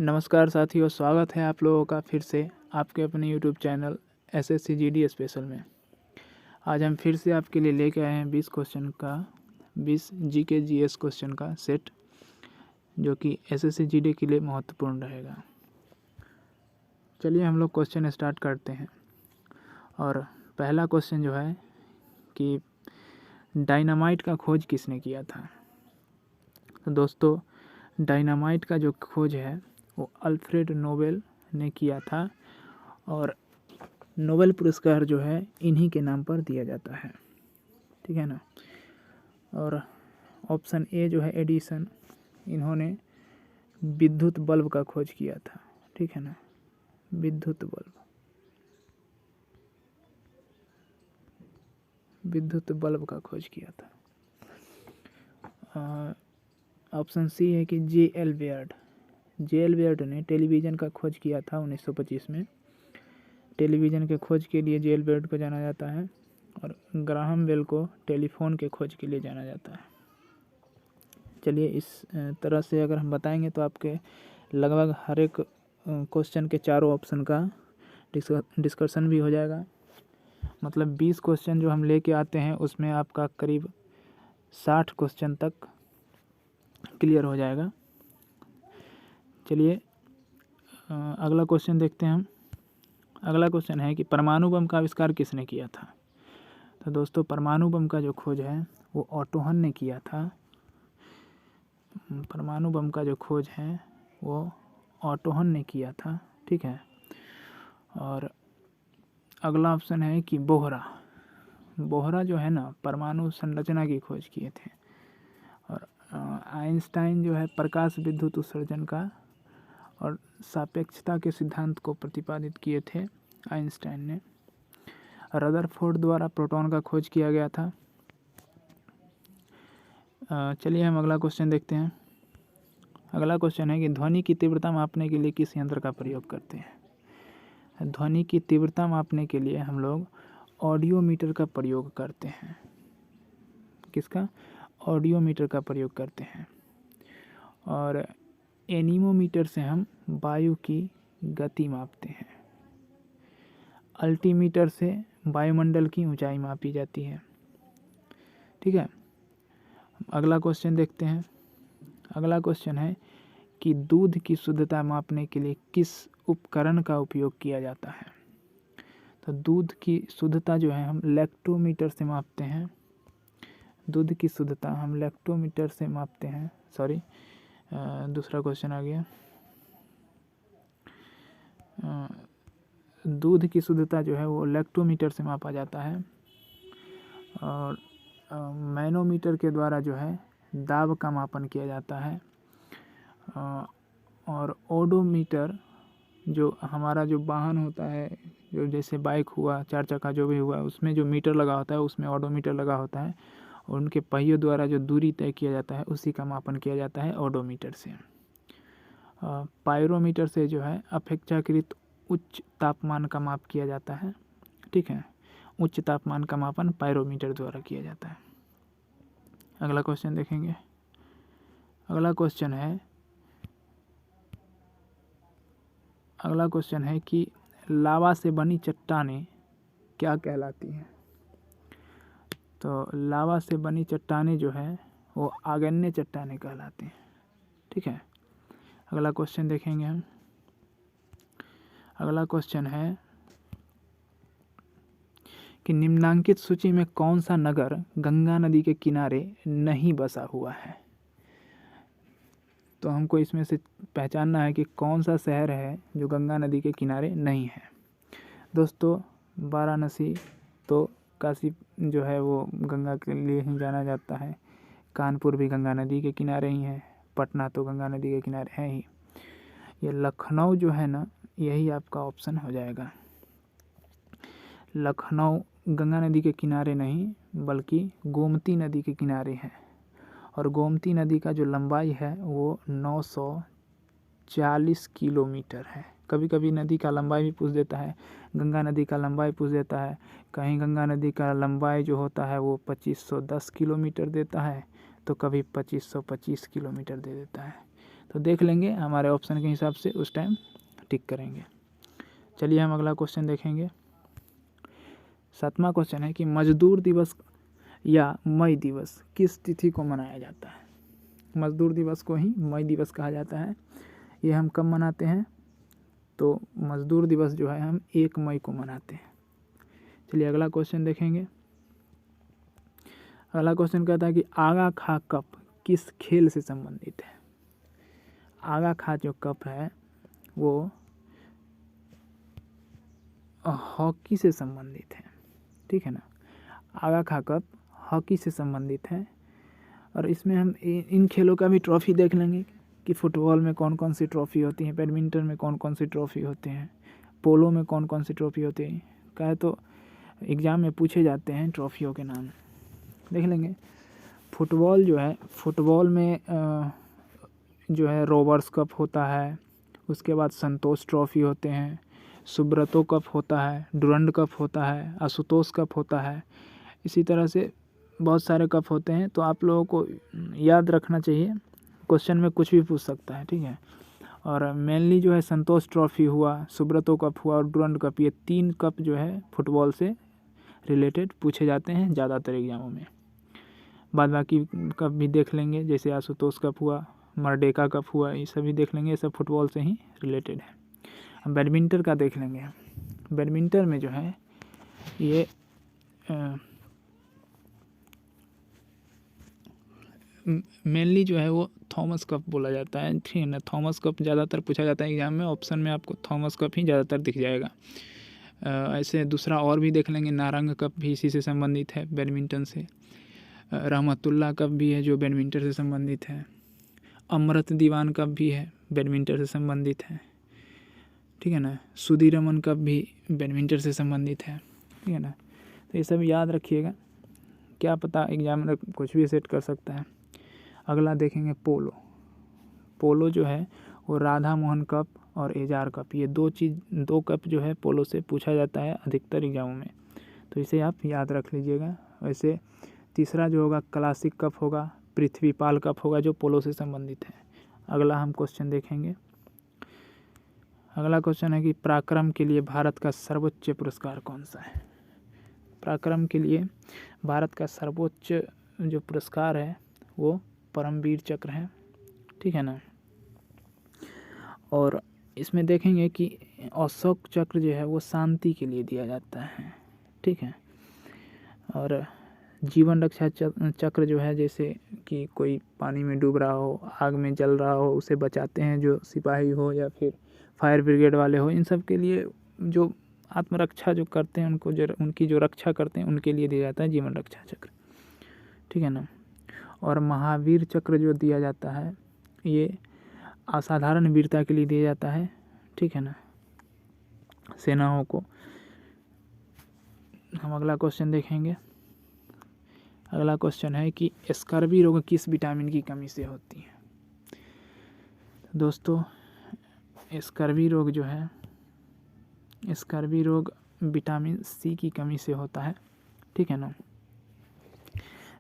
नमस्कार साथियों, स्वागत है आप लोगों का फिर से आपके अपने YouTube channel SSC GD special में। आज हम फिर से आपके लिए लेके आए हैं 20 जीके जीएस क्वेश्चन का सेट, जो कि एसएससी जीडी के लिए महत्वपूर्ण रहेगा। चलिए हम लोग क्वेश्चन स्टार्ट करते हैं। और पहला क्वेश्चन जो है कि डायनामाइट का खोज किसने किया था। तो दोस्तों, डायनामाइट का जो खोज है वो अल्फ्रेड नोबेल ने किया था, और नोबेल पुरस्कार जो है इन्हीं के नाम पर दिया जाता है, ठीक है ना। और ऑप्शन ए जो है एडिसन, इन्होंने विद्युत बल्ब का खोज किया था, ठीक है ना। विद्युत बल्ब का खोज किया था। ऑप्शन सी है कि जे.एल. बेयर्ड ने टेलीविज़न का खोज किया था 1925 में। टेलीविज़न के खोज के लिए जे.एल. बेयर्ड को जाना जाता है, और ग्राहम बेल को टेलीफोन के खोज के लिए जाना जाता है। चलिए, इस तरह से अगर हम बताएंगे तो आपके लगभग हर एक क्वेश्चन के चारों ऑप्शन का डिस्कशन भी हो जाएगा। मतलब 20 क्वेश्चन जो हम लेके आते हैं उसमें आपका करीब 60 क्वेश्चन तक क्लियर हो जाएगा। चलिए अगला क्वेश्चन देखते हैं हम। अगला क्वेश्चन है कि परमाणु बम का आविष्कार किसने किया था। तो दोस्तों, परमाणु बम का जो खोज है वो ऑटो हन ने किया था। परमाणु बम का जो खोज है वो ऑटो हन ने किया था, ठीक है। और अगला ऑप्शन है कि बोहरा जो है ना, परमाणु संरचना की खोज किए थे। और आइंस्टाइन जो है प्रकाश विद्युत उत्सर्जन का और सापेक्षता के सिद्धांत को प्रतिपादित किए थे आइंस्टाइन ने। रदरफोर्ड द्वारा प्रोटॉन का खोज किया गया था। चलिए हम अगला क्वेश्चन देखते हैं। अगला क्वेश्चन है कि ध्वनि की तीव्रता मापने के लिए किस यंत्र का प्रयोग करते हैं। ध्वनि की तीव्रता मापने के लिए हम लोग ऑडियोमीटर का प्रयोग करते हैं। किसका? ऑडियोमीटर का प्रयोग करते हैं। और एनीमोमीटर से हम वायु की गति मापते हैं। अल्टीमीटर से वायुमंडल की ऊंचाई मापी जाती है, ठीक है। अगला क्वेश्चन देखते हैं। अगला क्वेश्चन है कि दूध की शुद्धता मापने के लिए किस उपकरण का उपयोग किया जाता है। तो दूध की शुद्धता जो है हम लैक्टोमीटर से मापते हैं। दूध की शुद्धता हम लैक्टोमीटर से मापते हैं। सॉरी, दूसरा क्वेश्चन आ गया। दूध की शुद्धता जो है वो लैक्टोमीटर से मापा जाता है। और मैनोमीटर के द्वारा जो है दाब का मापन किया जाता है। और ओडोमीटर जो हमारा जो वाहन होता है, जो जैसे बाइक हुआ, 4 चक्का जो भी हुआ, उसमें जो मीटर लगा होता है उसमें ओडोमीटर लगा होता है, और उनके पहियों द्वारा जो दूरी तय किया जाता है उसी का मापन किया जाता है ओडोमीटर से। पायरोमीटर से जो है अपेक्षाकृत उच्च तापमान का माप किया जाता है, ठीक है। उच्च तापमान का मापन पायरोमीटर द्वारा किया जाता है। अगला क्वेश्चन देखेंगे। अगला क्वेश्चन है कि लावा से बनी चट्टानें क्या कहलाती हैं। तो लावा से बनी चट्टानें जो है वो आग्नेय चट्टानें कहलाती हैं, ठीक है। अगला क्वेश्चन देखेंगे हम। अगला क्वेश्चन है कि निम्नांकित सूची में कौन सा नगर गंगा नदी के किनारे नहीं बसा हुआ है। तो हमको इसमें से पहचानना है कि कौन सा शहर है जो गंगा नदी के किनारे नहीं है। दोस्तों, वाराणसी तो काशी जो है वो गंगा के लिए ही जाना जाता है। कानपुर भी गंगा नदी के किनारे ही है। पटना तो गंगा नदी के किनारे है ही। ये लखनऊ जो है ना, यही आपका ऑप्शन हो जाएगा। लखनऊ गंगा नदी के किनारे नहीं बल्कि गोमती नदी के किनारे है। और गोमती नदी का जो लंबाई है वो 940 किलोमीटर है। कभी कभी नदी का लंबाई भी पूछ देता है, गंगा नदी का लंबाई पूछ देता है। कहीं गंगा नदी का लंबाई जो होता है वो 2510 किलोमीटर देता है, तो कभी 2525 किलोमीटर दे देता है। तो देख लेंगे हमारे ऑप्शन के हिसाब से, उस टाइम टिक करेंगे। चलिए हम अगला क्वेश्चन देखेंगे। 7वां क्वेश्चन है कि मजदूर दिवस या मई दिवस किस तिथि को मनाया जाता है। मजदूर दिवस को ही मई दिवस कहा जाता है। ये हम कब मनाते हैं, तो मजदूर दिवस जो है हम 1 मई को मनाते हैं। चलिए अगला क्वेश्चन देखेंगे। अगला क्वेश्चन कहता है कि आगा खा कप किस खेल से संबंधित है। आगा खा जो कप है वो हॉकी से संबंधित है, ठीक है ना। आगा खा कप हॉकी से संबंधित है। और इसमें हम इन खेलों का भी ट्रॉफी देख लेंगे कि फुटबॉल में कौन कौन सी ट्रॉफी होती है, बैडमिंटन में कौन कौन सी ट्रॉफी होते हैं, पोलो में कौन कौन सी ट्रॉफी होती है। कहे तो एग्ज़ाम में पूछे जाते हैं ट्रॉफियों के नाम, देख लेंगे। फुटबॉल जो है, फुटबॉल में जो है रोवर्स कप होता है, उसके बाद संतोष ट्रॉफी होते हैं, सुब्रतो कप होता है, डुरंड कप होता है, आशुतोष कप होता है। इसी तरह से बहुत सारे कप होते हैं, तो आप लोगों को याद रखना चाहिए, क्वेश्चन में कुछ भी पूछ सकता है, ठीक है। और मेनली जो है संतोष ट्रॉफी हुआ, सुब्रतो कप हुआ और डुरंड कप, ये 3 कप जो है फुटबॉल से रिलेटेड पूछे जाते हैं ज़्यादातर एग्जामों में। बाद बाकी कप भी देख लेंगे, जैसे आशुतोष कप हुआ, मर्डेका कप हुआ, ये सभी देख लेंगे, ये सब फुटबॉल से ही रिलेटेड है। अब बैडमिंटन का देख लेंगे। बैडमिंटन में जो है ये मेनली जो है वो थॉमस कप बोला जाता है, ठीक है ना। थॉमस कप ज़्यादातर पूछा जाता है एग्जाम में, ऑप्शन में आपको थॉमस कप ही ज़्यादातर दिख जाएगा। ऐसे दूसरा और भी देख लेंगे, नारंग कप भी इसी से संबंधित है, बैडमिंटन से। रहमतुल्लाह कप भी है जो बैडमिंटन से संबंधित है। अमृत दीवान कप भी है, बैडमिंटन से संबंधित है, ठीक है ना। सुधीरमन कप भी बैडमिंटन से संबंधित है, ठीक है ना। तो ये सब याद रखिएगा, क्या पता एग्जामिनर कुछ भी सेट कर सकता है। अगला देखेंगे पोलो। पोलो जो है वो राधा मोहन कप और एजार कप, ये 2 कप जो है पोलो से पूछा जाता है अधिकतर एग्जामों में, तो इसे आप याद रख लीजिएगा। वैसे तीसरा जो होगा क्लासिक कप होगा, पृथ्वीपाल कप होगा जो पोलो से संबंधित है। अगला हम क्वेश्चन देखेंगे। अगला क्वेश्चन है कि पराक्रम के लिए भारत का सर्वोच्च पुरस्कार कौन सा है। पराक्रम के लिए भारत का सर्वोच्च जो पुरस्कार है वो परमवीर चक्र है, ठीक है ना। और इसमें देखेंगे कि अशोक चक्र जो है वो शांति के लिए दिया जाता है, ठीक है। और जीवन रक्षा चक्र जो है, जैसे कि कोई पानी में डूब रहा हो, आग में जल रहा हो, उसे बचाते हैं जो सिपाही हो या फिर फायर ब्रिगेड वाले हो, इन सब के लिए जो आत्मरक्षा जो करते हैं, उनको जो उनकी जो रक्षा करते हैं उनके लिए दिया जाता है जीवन रक्षा चक्र, ठीक है ना। और महावीर चक्र जो दिया जाता है ये असाधारण वीरता के लिए दिया जाता है, ठीक है ना, सेनाओं को। हम अगला क्वेश्चन देखेंगे। अगला क्वेश्चन है कि स्कर्वी रोग किस विटामिन की कमी से होती है। दोस्तों स्कर्वी रोग जो है, स्कर्वी रोग विटामिन सी की कमी से होता है, ठीक है ना।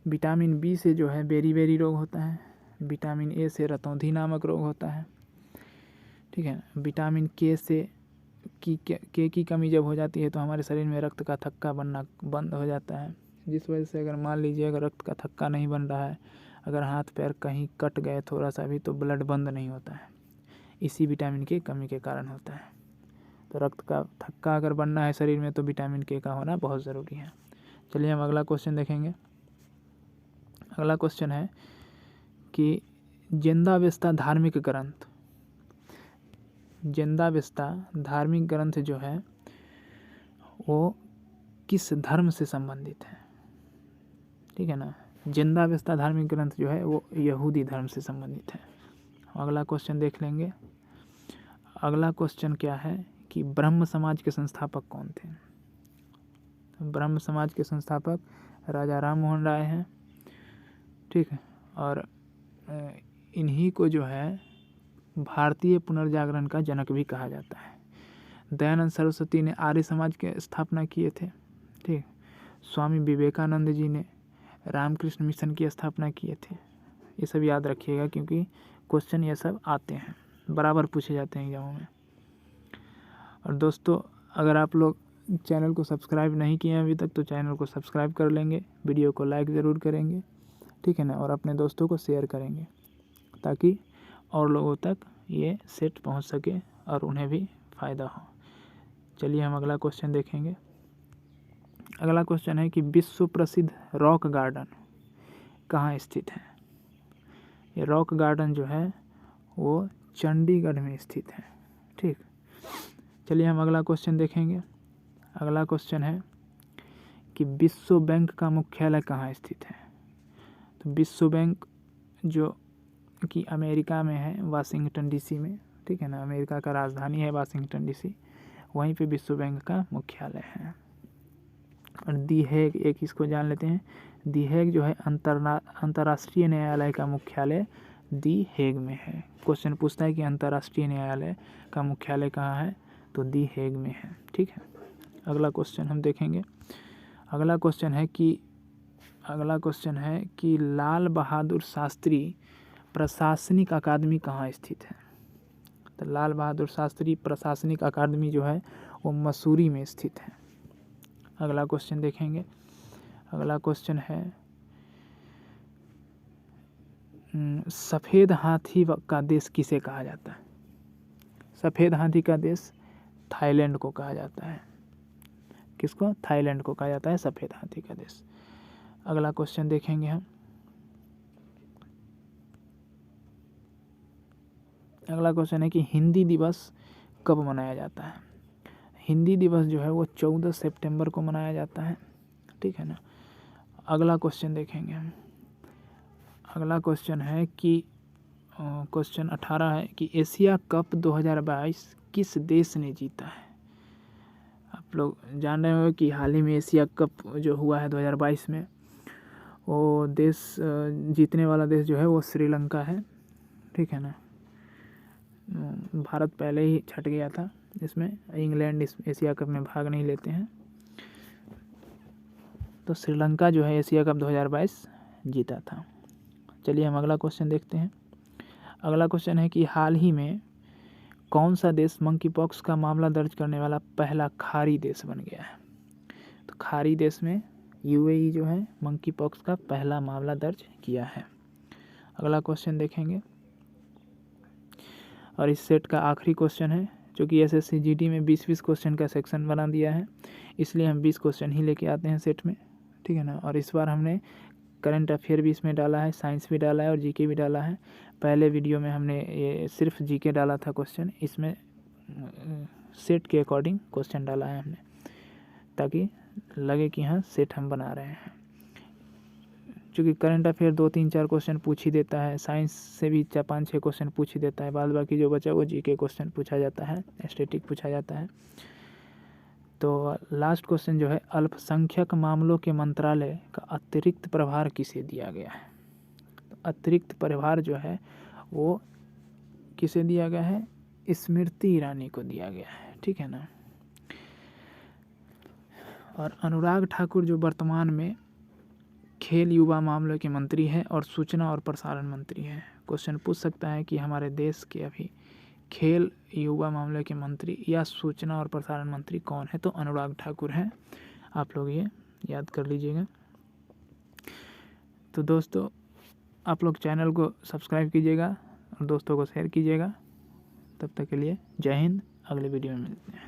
विटामिन बी से जो है बेरी रोग होता है। विटामिन ए से रतौंधी नामक रोग होता है, ठीक है। विटामिन के से की कमी जब हो जाती है तो हमारे शरीर में रक्त का थक्का बनना बंद हो जाता है, जिस वजह से अगर मान लीजिए अगर रक्त का थक्का नहीं बन रहा है, अगर हाथ पैर कहीं कट गए थोड़ा सा भी, तो ब्लड बंद नहीं होता है, इसी विटामिन के कमी के कारण होता है। तो रक्त का थक्का अगर बनना है शरीर में तो विटामिन के का होना बहुत ज़रूरी है। चलिए हम अगला क्वेश्चन देखेंगे। अगला क्वेश्चन है कि जिंदावेस्ता धार्मिक ग्रंथ, जिंदावेस्ता धार्मिक ग्रंथ जो है वो किस धर्म से संबंधित है, ठीक है ना। जिंदावेस्ता धार्मिक ग्रंथ जो है वो यहूदी धर्म से संबंधित है। अगला क्वेश्चन देख लेंगे। अगला क्वेश्चन क्या है कि ब्रह्म समाज के संस्थापक कौन थे। ब्रह्म समाज के संस्थापक राजा राम मोहन राय हैं, ठीक है। और इन्हीं को जो है भारतीय पुनर्जागरण का जनक भी कहा जाता है। दयानंद सरस्वती ने आर्य समाज की स्थापना किए थे, ठीक। स्वामी विवेकानंद जी ने रामकृष्ण मिशन की स्थापना किए थे। ये सब याद रखिएगा क्योंकि क्वेश्चन ये सब आते हैं, बराबर पूछे जाते हैं एग्जामों में। और दोस्तों, अगर आप लोग चैनल को सब्सक्राइब नहीं किए हैं अभी तक तो चैनल को सब्सक्राइब कर लेंगे, वीडियो को लाइक ज़रूर करेंगे, ठीक है ना, और अपने दोस्तों को शेयर करेंगे ताकि और लोगों तक ये सेट पहुंच सके और उन्हें भी फ़ायदा हो। चलिए हम अगला क्वेश्चन देखेंगे। अगला क्वेश्चन है कि विश्व प्रसिद्ध रॉक गार्डन कहाँ स्थित है। ये रॉक गार्डन जो है वो चंडीगढ़ में स्थित है, ठीक। चलिए हम अगला क्वेश्चन देखेंगे। अगला क्वेश्चन है कि विश्व बैंक का मुख्यालय कहाँ स्थित है। तो विश्व बैंक जो कि अमेरिका में है, वाशिंगटन डीसी में, ठीक है ना, अमेरिका का राजधानी है वाशिंगटन डीसी, वहीं पे विश्व बैंक का मुख्यालय है। और दी हेग, एक इसको जान लेते हैं, दी हेग जो है अंतर्राष्ट्रीय न्यायालय का मुख्यालय दी हेग में है। क्वेश्चन पूछता है कि अंतर्राष्ट्रीय न्यायालय का मुख्यालय कहाँ है, तो दी हेग में है, ठीक है। अगला क्वेश्चन हम देखेंगे। अगला क्वेश्चन है कि लाल बहादुर शास्त्री प्रशासनिक अकादमी कहाँ स्थित है। तो लाल बहादुर शास्त्री प्रशासनिक अकादमी जो है वो मसूरी में स्थित है। अगला क्वेश्चन देखेंगे। अगला क्वेश्चन है सफ़ेद हाथी का देश किसे कहा जाता है। सफ़ेद हाथी का देश थाईलैंड को कहा जाता है। किसको? थाईलैंड को कहा जाता है सफ़ेद हाथी का देश। अगला क्वेश्चन देखेंगे हम। अगला क्वेश्चन है कि हिंदी दिवस कब मनाया जाता है। हिंदी दिवस जो है वो 14 सितंबर को मनाया जाता है, ठीक है ना। अगला क्वेश्चन देखेंगे हम। अगला क्वेश्चन है कि क्वेश्चन 18 है कि एशिया कप 2022 किस देश ने जीता है। आप लोग जान रहे होंगे कि हाल ही में एशिया कप जो हुआ है 2022 में, वो देश जीतने वाला देश जो है वो श्रीलंका है, ठीक है ना। भारत पहले ही छट गया था इसमें, इंग्लैंड इस एशिया कप में भाग नहीं लेते हैं, तो श्रीलंका जो है एशिया कप 2022 जीता था। चलिए हम अगला क्वेश्चन देखते हैं। अगला क्वेश्चन है कि हाल ही में कौन सा देश मंकी पॉक्स का मामला दर्ज करने वाला पहला खाड़ी देश बन गया है। तो खाड़ी देश में यूएई जो है मंकी पॉक्स का पहला मामला दर्ज किया है। अगला क्वेश्चन देखेंगे और इस सेट का आखिरी क्वेश्चन है, जो कि एसएससी जीडी में 20-20 क्वेश्चन का सेक्शन बना दिया है, इसलिए हम 20 क्वेश्चन ही लेके आते हैं सेट में, ठीक है ना। और इस बार हमने करंट अफेयर भी इसमें डाला है, साइंस भी डाला है और जीके भी डाला है। पहले वीडियो में हमने ये सिर्फ जीके डाला था क्वेश्चन, इसमें सेट के अकॉर्डिंग क्वेश्चन डाला है हमने, ताकि लगे कि हाँ सेट हम बना रहे हैं। क्योंकि करंट अफेयर 2-3-4 क्वेश्चन पूछ ही देता है, साइंस से भी 5-6 क्वेश्चन पूछ ही देता है, बाद बाकी जो बचा वो जीके क्वेश्चन पूछा जाता है, स्टैटिक पूछा जाता है। तो लास्ट क्वेश्चन जो है, अल्पसंख्यक मामलों के मंत्रालय का अतिरिक्त प्रभार किसे दिया गया है। तो अतिरिक्त प्रभार जो है वो किसे दिया गया है, स्मृति ईरानी को दिया गया है, ठीक है ना। और अनुराग ठाकुर जो वर्तमान में खेल युवा मामलों के मंत्री हैं और सूचना और प्रसारण मंत्री हैं। क्वेश्चन पूछ सकता है कि हमारे देश के अभी खेल युवा मामले के मंत्री या सूचना और प्रसारण मंत्री कौन है, तो अनुराग ठाकुर हैं। आप लोग ये याद कर लीजिएगा। तो दोस्तों, आप लोग चैनल को सब्सक्राइब कीजिएगा और दोस्तों को शेयर कीजिएगा। तब तक के लिए जय हिंद। अगले वीडियो में मिलते हैं।